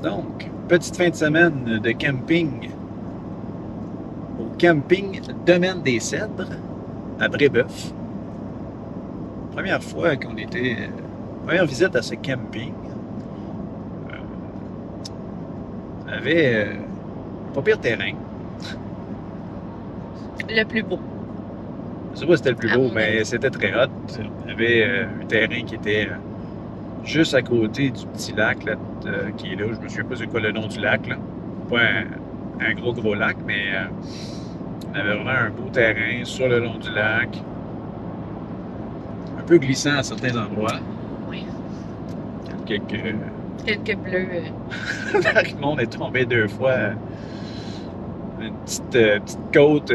Donc, petite fin de semaine de camping au camping Domaine des Cèdres à Brébeuf. Première fois qu'on était. Première visite à ce camping. On avait un pas pire terrain. Le plus beau. Je sais pas si c'était le plus À beau, mon mais avis. c'était très hot. On avait un terrain qui était juste à côté du petit lac là, qui est là. Je me souviens pas c'est quoi le nom du lac. Là. Pas un gros lac, mais on avait vraiment un beau terrain sur le long du lac. Un peu glissant à certains endroits. Oui. Quelques. Quelques bleus. Marie-Monde est tombé 2 fois. Une petite côte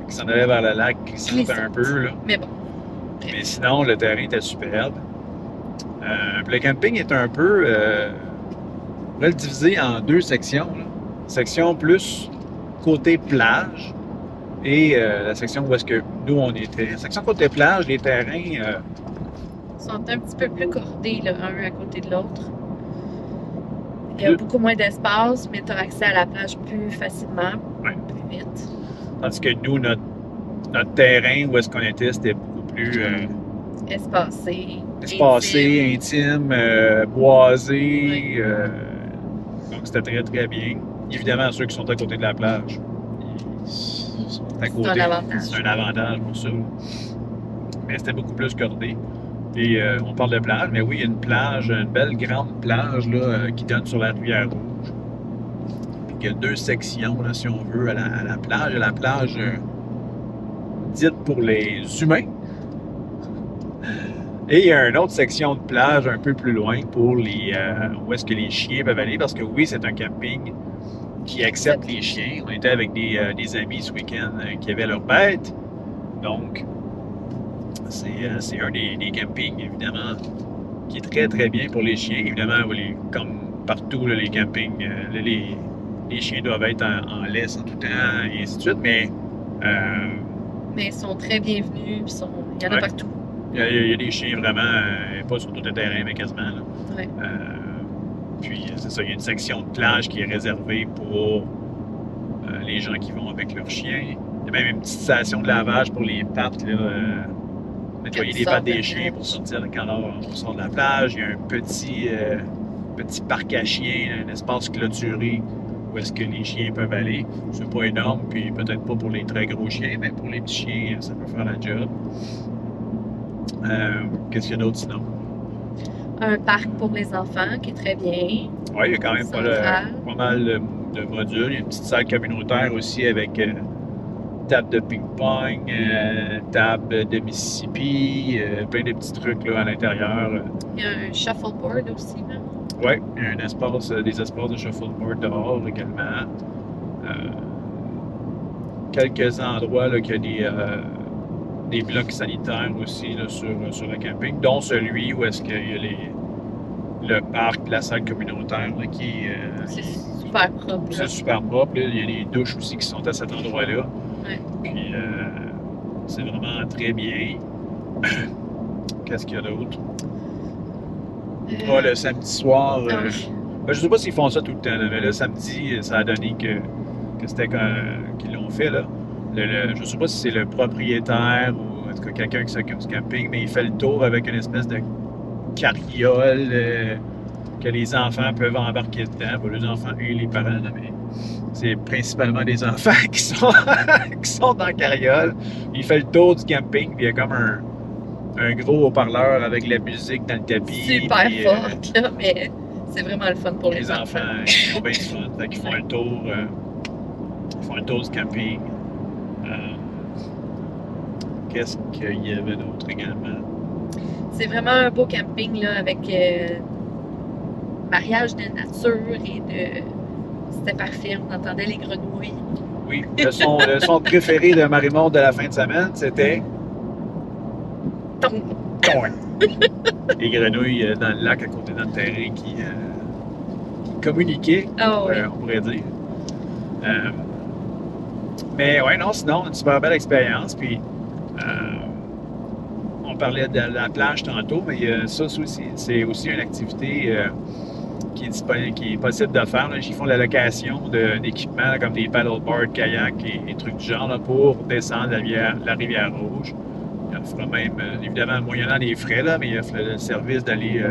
qui s'en allait vers le lac, glissante un peu. Là. Mais bon. Mais sinon, le terrain était superbe. Le camping est un peu. On pourrait le diviser en 2 sections. Là. Section plus côté plage et la section où est-ce que nous on était. Section côté plage, les terrains. Sont un petit peu plus cordés, là, un à côté de l'autre. Il y a beaucoup moins d'espace, mais tu as accès à la plage plus facilement, plus vite. Tandis que nous, notre terrain où est-ce qu'on était, c'était beaucoup plus Espacé, intime, boisé. Donc c'était très très bien. Évidemment, ceux qui sont à côté de la plage, ils sont à côté. C'est un avantage. C'est un avantage pour ça. Mais c'était beaucoup plus cordé. Et on parle de plage, mais oui, il y a une plage, une belle grande plage là, qui donne sur la rivière Rouge. Puis il y a 2 sections, là, si on veut, à la plage. La plage dite pour les humains. Et il y a une autre section de plage un peu plus loin pour les où est-ce que les chiens peuvent aller, parce que oui, c'est un camping qui accepte les chiens. On était avec des amis ce week-end qui avaient leurs bêtes. Donc, c'est un des campings, évidemment, qui est très, très bien pour les chiens. Évidemment, comme partout, là, les campings, les chiens doivent être en laisse en tout temps, et ainsi de suite, mais ils sont très bienvenus, il y en a partout. Il y a des chiens vraiment, pas sur tout le terrain, mais quasiment. Là. Ouais. Puis, c'est ça, il y a une section de plage qui est réservée pour les gens qui vont avec leurs chiens. Il y a même une petite station de lavage pour les pattes, là, nettoyer les pattes des chiens pour sortir quand on sort de la plage. Il y a un petit parc à chiens, un espace clôturé où est-ce que les chiens peuvent aller. C'est pas énorme, puis peut-être pas pour les très gros chiens, mais pour les petits chiens, ça peut faire la job. Qu'est-ce qu'il y a d'autre sinon? Un parc pour les enfants qui est très bien. Oui, il y a quand même pas mal de modules. Il y a une petite salle communautaire aussi avec table de ping-pong, table de Mississippi, plein de petits trucs là, à l'intérieur. Il y a un shuffleboard aussi. Oui, il y a des espaces de shuffleboard dehors également. Quelques endroits là, qu'il y a des blocs sanitaires aussi là, sur le camping, dont celui où est-ce qu'il y a le parc, la salle communautaire là, qui c'est super propre. C'est super propre. Là. Il y a des douches aussi qui sont à cet endroit-là. Ouais. Puis c'est vraiment très bien. Qu'est-ce qu'il y a d'autre? Le samedi soir. Je sais pas s'ils font ça tout le temps, là, mais le samedi, ça a donné que c'était qu'ils l'ont fait. Là. Je sais pas si c'est le propriétaire ou en tout cas quelqu'un qui s'occupe du camping, mais il fait le tour avec une espèce de carriole que les enfants peuvent embarquer dedans. Pas les enfants et les parents, là, mais c'est principalement des enfants qui sont dans la carriole. Il fait le tour du camping, puis il y a comme un gros haut-parleur avec la musique dans le tapis. Super fort, là, mais c'est vraiment le fun pour les enfants. Ils ont bien du fun. Fait qu'ils font un tour. Ils font un tour du camping. Qu'est-ce qu'il y avait d'autre également? C'est vraiment un beau camping là, avec mariage de nature et de... C'était parfait, on entendait les grenouilles. Oui, le son préféré de Marie-Monde de la fin de semaine, c'était... Ton. Les grenouilles dans le lac à côté de notre terrain qui communiquaient, on pourrait dire. Mais ouais, non, sinon, une super belle expérience. Puis, on parlait de la plage tantôt, mais ça aussi, c'est aussi une activité qui est possible de faire. Là. Ils font la location d'équipements comme des paddleboards, kayaks et trucs du genre là, pour descendre la rivière Rouge. Il offre même, évidemment, moyennant des frais, là, mais il offre le service d'aller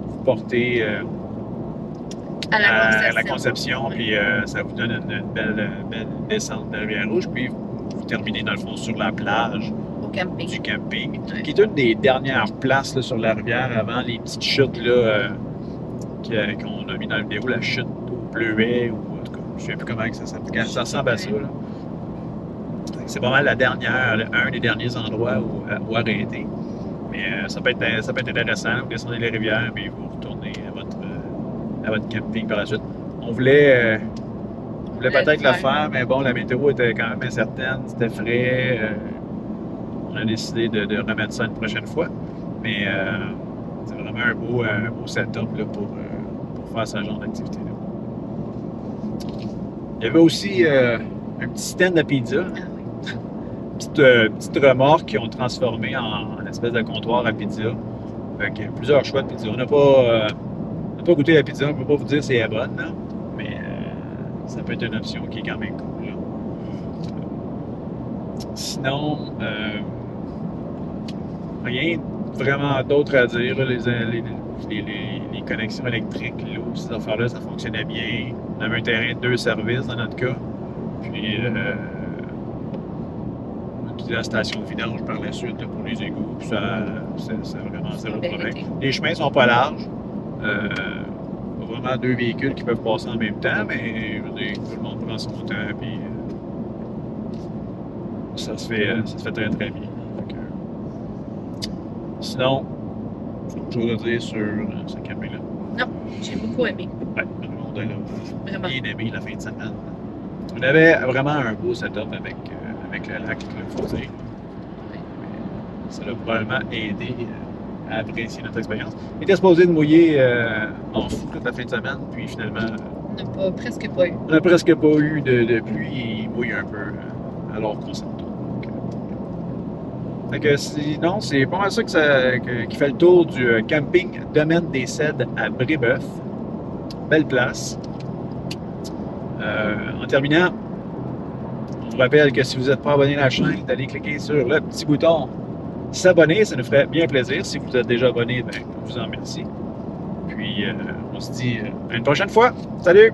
vous porter à la Conception, puis ça vous donne une belle descente de la rivière Rouge, puis vous terminez dans le fond sur la plage du camping, qui est une des dernières places là, sur la rivière avant les petites chutes là, qu'on a mis dans la vidéo, la chute au Bleuet, ou en tout cas, je ne sais plus comment ça ressemble à ça. Là. C'est pas mal un des derniers endroits où arrêter. Mais ça peut être intéressant. Vous descendez les rivières et vous retournez à votre camping par la suite. On voulait peut-être le faire, mais bon, la météo était quand même incertaine, c'était frais. On a décidé de remettre ça une prochaine fois. Mais c'est vraiment un beau setup là, pour faire ce genre d'activité-là. Il y avait aussi un petit stand de pizza. Petite remorque qu'ils ont transformée en espèce de comptoir à pizza. Avec plusieurs choix de pizza. On n'a pas goûté la pizza, on ne peut pas vous dire si elle est bonne, là, mais ça peut être une option qui est quand même cool. Là. Sinon, rien vraiment d'autre à dire. Les connexions électriques, l'eau, ces affaires-là, ça fonctionnait bien. On avait un terrain de 2 services dans notre cas. Puis, la station de vidange par la suite là, pour les égouts. Puis ça, c'est vraiment zéro problème. Les chemins sont pas larges. Pas vraiment 2 véhicules qui peuvent passer en même temps, mais je veux dire, tout le monde prend son temps. Puis ça se fait très très bien. Donc, sinon, autre chose à dire sur ce camping-là? Non, j'ai beaucoup aimé. Ouais, tout le monde a bien aimé la fin de semaine. On avait vraiment un beau setup avec le lac, il faut dire. Ça l'a probablement aidé à apprécier notre expérience. On était supposé de mouiller en fou toute la fin de semaine, puis finalement... On n'a presque pas eu. On n'a presque pas eu de pluie et il mouille un peu alors qu'on s'en tourne. Sinon, c'est pas mal ça qui fait le tour du camping Domaine des Cèdres à Brébeuf. Belle place. En terminant, je vous rappelle que si vous n'êtes pas abonné à la chaîne, d'aller cliquer sur le petit bouton s'abonner, ça nous ferait bien plaisir. Si vous êtes déjà abonné, ben, je vous en remercie. Puis, on se dit à une prochaine fois. Salut!